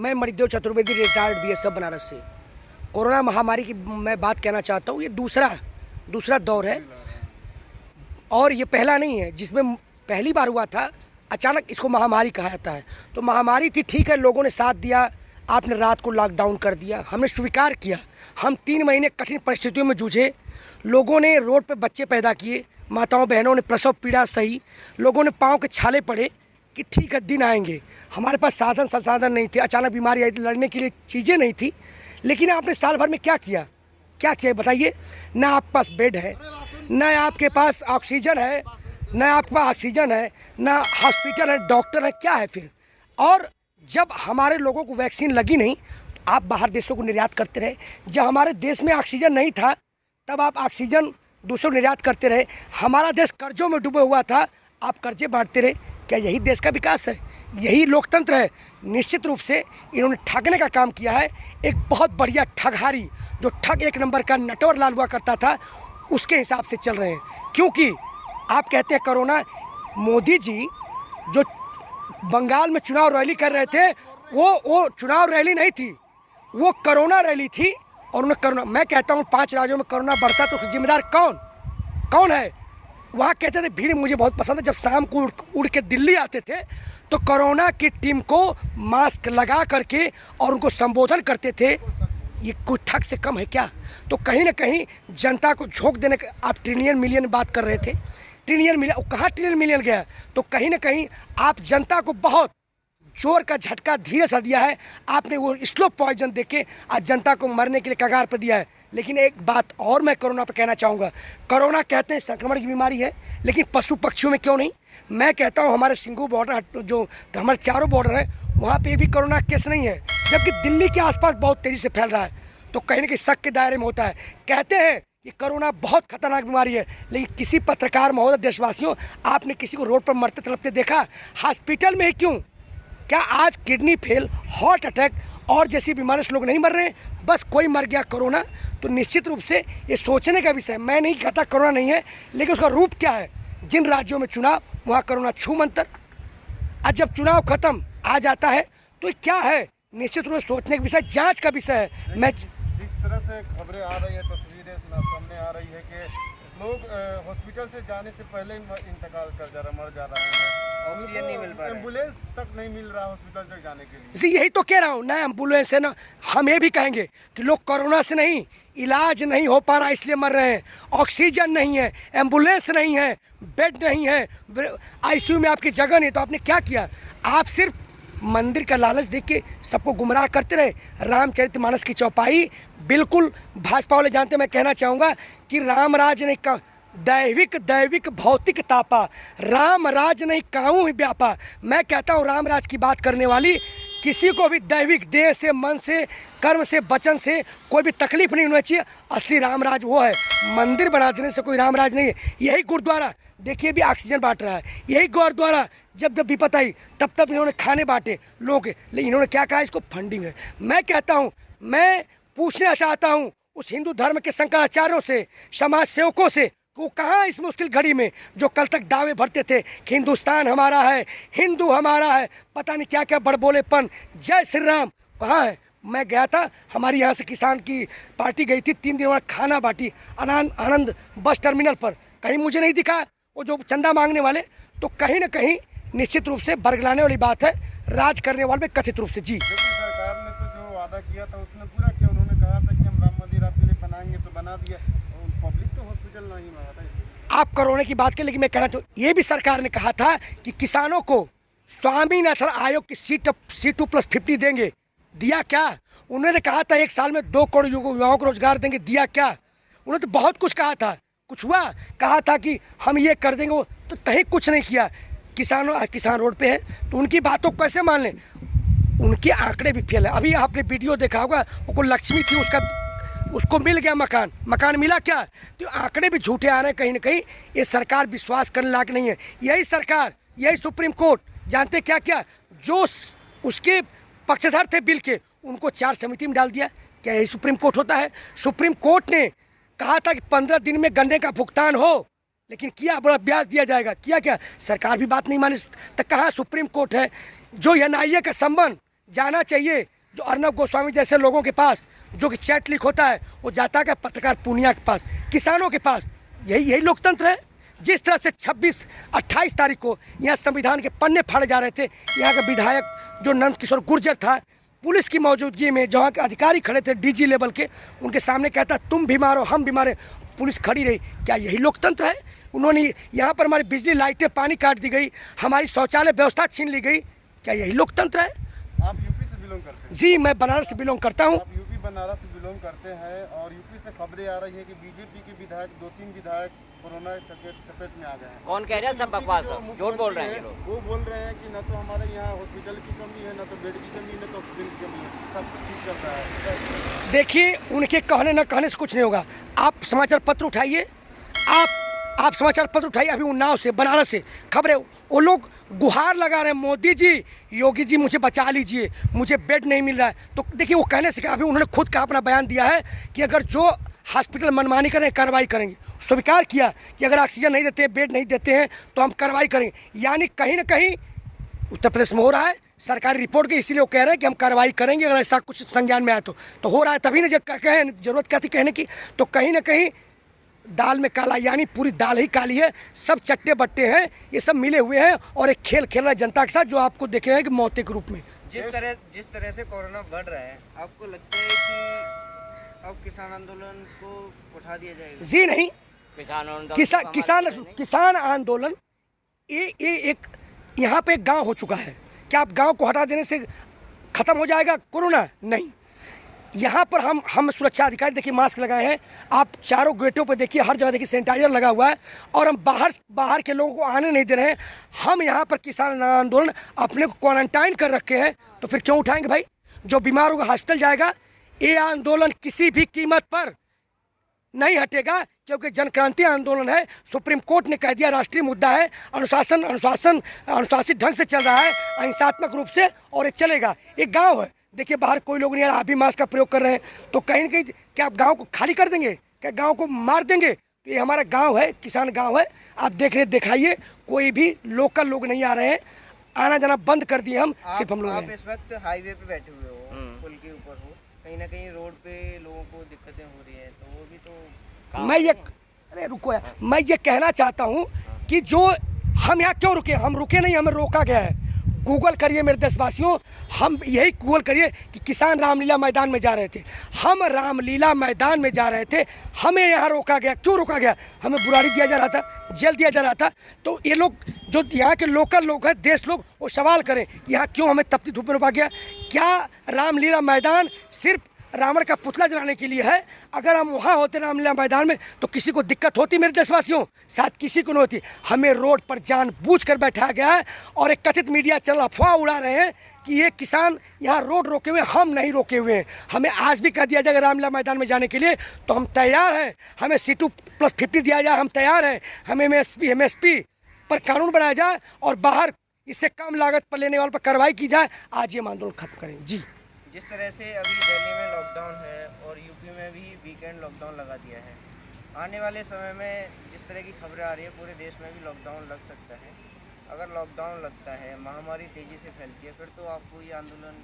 मैं Manidev Chaturvedi, retired BSF Banaras से। Corona महामारी की मैं बात कहना चाहता हूँ, ये दूसरा दौर है और ये पहला नहीं है। जिसमें पहली बार हुआ था अचानक इसको महामारी कहा जाता है। तो महामारी थी, ठीक है, लोगों ने साथ दिया, आपने रात को लॉकडाउन कर दिया, हमने स्वीकार किया। हम 3 महीने कठिन परिस्थितियों में जूझे, लोगों ने रोड पे बच्चे पैदा किए, माताओं बहनों ने प्रसव पीड़ा सही, लोगों ने पाँव के छाले पड़े कि ठीक है दिन आएंगे। हमारे पास साधन संसाधन नहीं थे, अचानक बीमारी आई, लड़ने के लिए चीज़ें नहीं थी। लेकिन आपने साल भर में क्या किया बताइए? ना आपके पास बेड है, ना आपके पास ऑक्सीजन है, ना हॉस्पिटल है, डॉक्टर है, क्या है फिर? और जब हमारे लोगों को वैक्सीन लगी नहीं, आप बाहर देशों को निर्यात करते रहे। जब हमारे देश में ऑक्सीजन नहीं था, तब आप ऑक्सीजन दूसरों को निर्यात करते रहे। हमारा देश कर्जों में डूबा हुआ था, आप कर्जे बांटते रहे। क्या यही देश का विकास है? यही लोकतंत्र है? निश्चित रूप से इन्होंने ठगने का काम किया है। एक बहुत बढ़िया ठगहारी, जो ठग एक नंबर का नटवर लाल हुआ करता था, उसके हिसाब से चल रहे हैं। क्योंकि आप कहते हैं कोरोना, मोदी जी जो बंगाल में चुनाव रैली कर रहे थे, वो चुनाव रैली नहीं थी, वो कोरोना रैली थी। और उन्हें कोरोना, मैं कहता हूँ 5 राज्यों में कोरोना बढ़ता तो जिम्मेदार कौन है? वहाँ कहते थे भीड़ मुझे बहुत पसंद है। जब शाम को उड़ के दिल्ली आते थे तो कोरोना की टीम को मास्क लगा करके और उनको संबोधन करते थे। ये कोई ठग से कम है क्या? तो कहीं ना कहीं जनता को झोंक देने का, आप ट्रिलियन मिलियन बात कर रहे थे, ट्रिलियन मिलियन, कहाँ ट्रिलियन मिलियन गया? तो कहीं ना कहीं आप जनता को बहुत जोर का झटका धीरे सा दिया है। आपने वो स्लो पॉइजन देके आज जनता को मरने के लिए कगार पर दिया है। लेकिन एक बात और मैं कोरोना पर कहना चाहूँगा, कोरोना कहते हैं संक्रमण की बीमारी है, लेकिन पशु पक्षियों में क्यों नहीं? मैं कहता हूँ हमारे सिंघू बॉर्डर, जो हमारे चारों बॉर्डर है, वहाँ पे भी कोरोना केस नहीं है, जबकि दिल्ली के आसपास बहुत तेज़ी से फैल रहा है। तो कहीं ना कहीं शक के दायरे में होता है। कहते हैं कि कोरोना बहुत खतरनाक बीमारी है, लेकिन किसी पत्रकार महोदय, देशवासियों, आपने किसी को रोड पर मरते तड़पते देखा? हॉस्पिटल में ही क्यों? क्या आज किडनी फेल, हार्ट अटैक और जैसी बीमारी से लोग नहीं मर रहे हैं? बस कोई मर गया कोरोना। तो निश्चित रूप से ये सोचने का विषय है। मैं नहीं कहता कोरोना नहीं है, लेकिन उसका रूप क्या है? जिन राज्यों में चुनाव, वहाँ कोरोना छू मंतर। आज जब चुनाव खत्म आ जाता है तो ये क्या है? निश्चित रूप से सोचने का विषय, जांच का विषय है। मैं जिस तरह से खबरें आ रही है, तस्वीरें सामने आ रही है कि लोग हॉस्पिटल से जाने से पहले इंतकाल कर जा रहा, मर जा रहे हैं, ऑक्सीजन नहीं मिल पा रहा, एम्बुलेंस तक नहीं मिल रहा हॉस्पिटल तक जाने के लिए। जी यही तो कह रहा हूँ, ना एम्बुलेंस है, ना हम ये भी कहेंगे कि लोग कोरोना से नहीं, इलाज नहीं हो पा रहा इसलिए मर रहे हैं। ऑक्सीजन नहीं है, एम्बुलेंस नहीं है, बेड नहीं है, आईसीयू में आपकी जगह नहीं। तो आपने क्या किया? आप सिर्फ मंदिर का लालच देख के सबको गुमराह करते रहे। रामचरितमानस की चौपाई बिल्कुल भाजपा वाले जानते। मैं कहना चाहूँगा कि राम राज नहीं का दैविक भौतिक तापा, राम राज नहीं काहू ही व्यापा। मैं कहता हूँ राम राज की बात करने वाली किसी को भी दैविक देह से, मन से, कर्म से, वचन से कोई भी तकलीफ नहीं होनी चाहिए। असली रामराज वो है, मंदिर बना देने से कोई रामराज नहीं है। यही गुरुद्वारा देखिए भी ऑक्सीजन बांट रहा है, यही गुरुद्वारा जब विपत आई तब इन्होंने खाने बांटे लोग, लेकिन इन्होंने क्या कहा? इसको फंडिंग है। मैं कहता हूँ, मैं पूछना चाहता हूँ उस हिंदू धर्म के शंकराचार्यों से, समाज सेवकों से, वो कहाँ इस मुश्किल घड़ी में जो कल तक दावे भरते थे कि हिंदुस्तान हमारा है, हिंदू हमारा है, पता नहीं क्या क्या बड़बोलेपन, जय श्री राम, कहाँ है? मैं गया था, हमारी यहाँ से किसान की पार्टी गई थी, 3 दिन वहाँ खाना बांटी आनंद बस टर्मिनल पर, कहीं मुझे नहीं दिखा वो जो चंदा मांगने वाले। तो कहीं ना कहीं निश्चित रूप से बरगलाने वाली बात है राज करने वाले में, कथित रूप से। जी सरकार ने तो जो वादा किया था उसने पूरा किया। उन्होंने कहा था कि हम राम मंदिर आपके लिए बनाएंगे, तो बना दिया। पब्लिक तो हॉस्पिटल नहीं बना था। आप कोरोना की बात करें, लेकिन मैं कहना चाहूँ ये भी सरकार ने कहा था कि किसानों को स्वामीनाथन आयोग की C2+50 देंगे। दिया क्या? उन्होंने कहा था 1 साल में 2 करोड़ युवाओं को रोजगार देंगे। दिया क्या? उन्होंने तो बहुत कुछ कहा था, कुछ हुआ? कहा था कि हम ये कर देंगे, वो तो कहीं कुछ नहीं किया। किसान रोड पे है तो उनकी बातों को कैसे मान लें? उनके आंकड़े भी फेल है। अभी आपने वीडियो देखा होगा, वो लक्ष्मी थी, उसको मिल गया मकान मिला क्या? तो आंकड़े भी झूठे आ रहे हैं। कहीं ना कहीं ये सरकार विश्वास करने लायक नहीं है। यही सरकार, यही सुप्रीम कोर्ट जानते क्या क्या, जो उसके पक्षधर थे बिल के, उनको 4 समिति में डाल दिया। क्या यही सुप्रीम कोर्ट होता है? सुप्रीम कोर्ट ने कहा था कि 15 दिन में गन्ने का भुगतान हो, लेकिन किया बड़ा ब्याज दिया जाएगा। किया क्या? सरकार भी बात नहीं मानी। तो कहाँ सुप्रीम कोर्ट है? जो NIA का संबंध जाना चाहिए जो अर्नब गोस्वामी जैसे लोगों के पास, जो कि चैट लीक होता है वो जाता है पत्रकार पूनिया के पास, किसानों के पास। यही लोकतंत्र है। जिस तरह से 26-28 तारीख को यहाँ संविधान के पन्ने फाड़े जा रहे थे, यहाँ का विधायक जो नंद किशोर गुर्जर था, पुलिस की मौजूदगी में जहाँ के अधिकारी खड़े थे डीजी लेवल के, उनके सामने कहता तुम बीमार हो हम बीमार हैं, पुलिस खड़ी रही। क्या यही लोकतंत्र है? उन्होंने यहाँ पर हमारी बिजली लाइटें पानी काट दी गई, हमारी शौचालय व्यवस्था छीन ली गई। क्या यही लोकतंत्र है? आप यूपी से बिलोंग करते हैं? जी, मैं बनारस से बिलोंग करता हूँ। आप यूपी बनारस से बिलोंग करते हैं और यूपी से खबरें आ रही है कि बीजेपी के विधायक 2-3 विधायक कोरोना चपेट में आ गए हैं। कौन कह रहा है? सब बकवास है, झूठ बोल रहे हैं ये लोग। वो बोल रहे हैं कि न तो हमारे यहाँ हॉस्पिटल की कमी है, न तो बेड की कमी है, न तो ऑक्सीजन की कमी है, सब कुछ ठीक चल रहा है। देखिए, उनके कहने न कहने से कुछ नहीं होगा। आप समाचार पत्र उठाइए, आप समाचार पत्र उठाइए, अभी उन्नाव से, बनारस से खबरें, वो लोग गुहार लगा रहे हैं, मोदी जी, योगी जी मुझे बचा लीजिए, मुझे बेड नहीं मिल रहा है। तो देखिए, वो कहने से क्या, अभी उन्होंने खुद का अपना बयान दिया है कि अगर जो हॉस्पिटल मनमानी करें कार्रवाई करेंगे। स्वीकार किया कि अगर ऑक्सीजन नहीं देते, बेड नहीं देते हैं तो हम कार्रवाई करेंगे। यानी कहीं ना कहीं उत्तर प्रदेश में हो रहा है सरकारी रिपोर्ट के, इसीलिए वो कह रहे हैं कि हम कार्रवाई करेंगे अगर ऐसा कुछ संज्ञान में आए तो हो रहा है। तभी ना जब कहें जरूरत क्या थी कहने की, तो कहीं ना कहीं दाल में काला, यानी पूरी दाल ही काली है, सब चट्टे बट्टे हैं, ये सब मिले हुए हैं और एक खेल खेल रहा है जनता के साथ, जो आपको देख रहे हैं कि मौत के रूप में। जिस तरह से कोरोना बढ़ रहा है, आपको लगता है कि अब किसान आंदोलन को उठा दिया जाएगा? जी नहीं, किसान आंदोलन ये एक यहाँ पे एक गांव हो चुका है। क्या आप गांव को हटा देने से खत्म हो जाएगा कोरोना? नहीं। यहाँ पर हम सुरक्षा अधिकारी देखिए मास्क लगाए हैं, आप चारों गेटों पर देखिए, हर जगह देखिए सैनिटाइजर लगा हुआ है, और हम बाहर के लोगों को आने नहीं दे रहे हैं। हम यहाँ पर किसान आंदोलन अपने को क्वारंटाइन कर रखे हैं, तो फिर क्यों उठाएंगे भाई? जो बीमार होगा हॉस्पिटल जाएगा। ये आंदोलन किसी भी कीमत पर नहीं हटेगा, क्योंकि जनक्रांति आंदोलन है। सुप्रीम कोर्ट ने कह दिया राष्ट्रीय मुद्दा है, अनुशासित ढंग से चल रहा है, अहिंसात्मक रूप से, और ये चलेगा। एक गांव है, देखिए बाहर कोई लोग नहीं आ रहा, आप भी मास्क का प्रयोग कर रहे हैं, तो कहीं ना कहीं क्या आप गांव को खाली कर देंगे? क्या गांव को मार देंगे? तो ये हमारा गांव है, किसान गांव है, आप देख रहे दिखाइए, कोई भी लोकल लोग नहीं आ रहे हैं, आना जाना बंद कर दिए हम, सिर्फ हम लोग। आप इस वक्त हाईवे पे बैठे हुए हो, पुल के ऊपर हो, कहीं ना कहीं रोड पे लोगों को दिक्कतें हो रही है, तो वो भी तो मैं ये कहना चाहता हूँ कि जो हम यहाँ क्यों रुके, हम रुके नहीं, हमें रोका गया है। गूगल करिए मेरे देशवासियों, हम यही गूगल करिए कि किसान रामलीला मैदान में जा रहे थे, हम रामलीला मैदान में जा रहे थे, हमें यहाँ रोका गया। क्यों रोका गया? हमें बुराड़ी दिया जा रहा था, जेल दिया जा रहा था। तो ये लोग जो यहाँ के लोकल लोग हैं, देश लोग, वो सवाल करें यहाँ क्यों हमें तपती धूप में रोका गया? क्या रामलीला मैदान सिर्फ रावण का पुतला जलाने के लिए है? अगर हम वहाँ होते रामलीला मैदान में तो किसी को दिक्कत होती मेरे देशवासियों? शायद किसी को नहीं होती। हमें रोड पर जानबूझकर बैठाया गया है, और एक कथित मीडिया चैनल अफवाह उड़ा रहे हैं कि ये किसान यहाँ रोड रोके हुए, हम नहीं रोके हुए हैं। हमें आज भी कह दिया जाएगा रामलीला मैदान में जाने के लिए तो हम तैयार हैं, हमें C2+50 दिया जाए, हम तैयार हैं। हमें MSP पर कानून बनाया जाए और बाहर इससे कम लागत पर लेने वालों पर कार्रवाई की जाए। आज ये आंदोलन खत्म करें। जी, जिस तरह से अभी दिल्ली में लॉकडाउन है और यूपी में भी वीकेंड लॉकडाउन लगा दिया है, आने वाले समय में जिस तरह की खबरें आ रही है पूरे देश में भी लॉकडाउन लग सकता है। अगर लॉकडाउन लगता है, महामारी तेज़ी से फैलती है, फिर तो आपको ये आंदोलन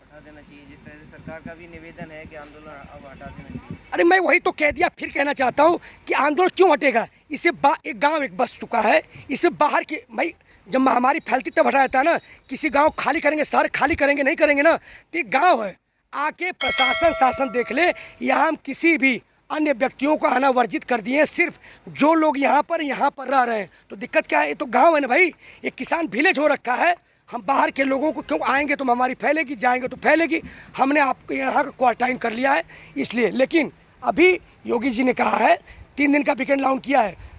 हटा देना चाहिए। जिस तरह से सरकार का भी निवेदन है कि आंदोलन अब हटा देना चाहिए। अरे मैं वही तो कह दिया, फिर कहना चाहता हूँ कि आंदोलन क्यों हटेगा? इससे एक गाँव एक बस चुका है, इससे बाहर के भाई जब महामारी फैलती तब हटाया जाता है ना। किसी गांव खाली करेंगे, शहर खाली करेंगे नहीं करेंगे ना। तो एक गांव है, आके प्रशासन शासन देख ले। यहाँ हम किसी भी अन्य व्यक्तियों को आना वर्जित कर दिए, सिर्फ जो लोग यहाँ पर रह रहे हैं। तो दिक्कत क्या है? ये तो गांव है ना भाई, एक किसान विलेज हो रखा है। हम बाहर के लोगों को क्यों आएंगे तो महामारी फैलेगी, जाएंगे तो फैलेगी। हमने आपको यहाँ का क्वारंटाइन कर लिया है इसलिए। लेकिन अभी योगी जी ने कहा है 3 दिन का वीकेंड लॉन्च किया है।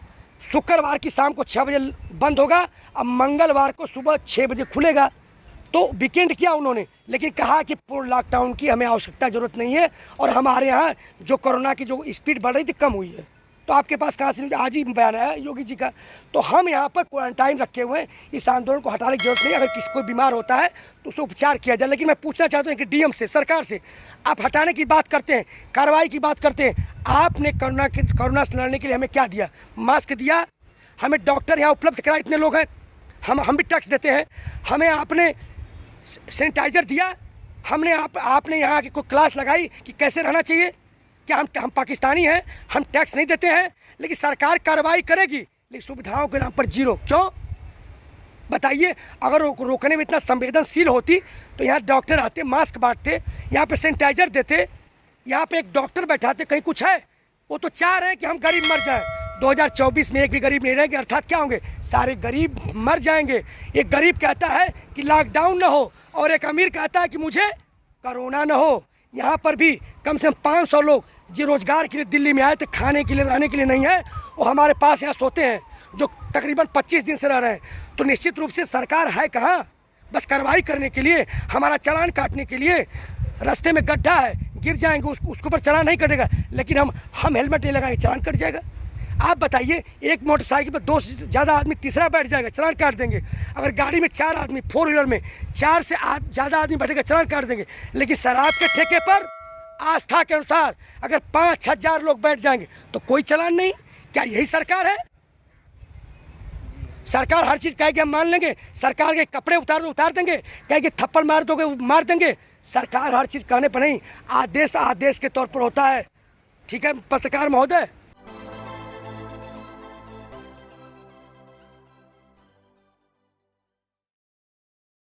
शुक्रवार की शाम को 6 बजे बंद होगा, अब मंगलवार को सुबह 6 बजे खुलेगा। तो वीकेंड किया उन्होंने, लेकिन कहा कि पूर्ण लॉकडाउन की हमें आवश्यकता ज़रूरत नहीं है, और हमारे यहाँ जो कोरोना की जो स्पीड बढ़ रही थी कम हुई है। तो आपके पास कहाँ से आज ही बयान आया योगी जी का? तो हम यहाँ पर क्वारंटाइन रखे हुए हैं, इस आंदोलन को हटाने की जरूरत नहीं। अगर किसी को बीमार होता है तो उसको उपचार किया जाए। लेकिन मैं पूछना चाहता हूँ कि डीएम से, सरकार से, आप हटाने की बात करते हैं, कार्रवाई की बात करते हैं। आपने कोरोना से लड़ने के लिए हमें क्या दिया? मास्क दिया, हमें डॉक्टर यहाँ उपलब्ध करा, इतने लोग हैं, हम भी टैक्स देते हैं। हमें आपने सैनिटाइजर दिया, हमने आपने यहाँ की कोई क्लास लगाई कि कैसे रहना चाहिए? क्या हम पाकिस्तानी हैं, हम टैक्स नहीं देते हैं, लेकिन सरकार कार्रवाई करेगी लेकिन सुविधाओं के नाम पर जीरो। क्यों बताइए? अगर रोकने में इतना संवेदनशील होती तो यहाँ डॉक्टर आते, मास्क बांटते, यहाँ पे सैनिटाइजर देते, यहाँ पे एक डॉक्टर बैठाते। कहीं कुछ है? वो तो चाह रहे हैं कि हम गरीब मर जाएं। 2024 में एक भी गरीब नहीं रहेंगे, अर्थात क्या होंगे? सारे गरीब मर जाएंगे। एक गरीब कहता है कि लॉकडाउन ना हो और एक अमीर कहता है कि मुझे कोरोना ना हो। यहाँ पर भी कम से कम 500 लोग जो रोजगार के लिए दिल्ली में आए थे, खाने के लिए, रहने के लिए नहीं है, वो हमारे पास यहाँ सोते हैं, जो तकरीबन 25 दिन से रह रहे हैं। तो निश्चित रूप से सरकार है कहाँ? बस कार्रवाई करने के लिए, हमारा चालान काटने के लिए। रास्ते में गड्ढा है, गिर जाएंगे, उसके ऊपर चालान नहीं कटेगा, लेकिन हम हेलमेट नहीं लगाएंगे, चालान कट जाएगा। आप बताइए, एक मोटरसाइकिल पर 2 से ज़्यादा आदमी तीसरा बैठ जाएगा, चालान काट देंगे। अगर गाड़ी में 4 आदमी, 4 व्हीलर में 4 से ज़्यादा आदमी बैठेगा, चालान काट देंगे। लेकिन शराब के ठेके पर आस्था के अनुसार अगर 5,000 लोग बैठ जाएंगे तो कोई चालान नहीं। क्या यही सरकार है? सरकार हर चीज़ कहेगी हम मान लेंगे, सरकार के कपड़े उतार देंगे, कहेगी थप्पड़ मार दोगे मार देंगे। सरकार हर चीज़ कहने पर नहीं, आदेश के तौर पर होता है। ठीक है पत्रकार महोदय?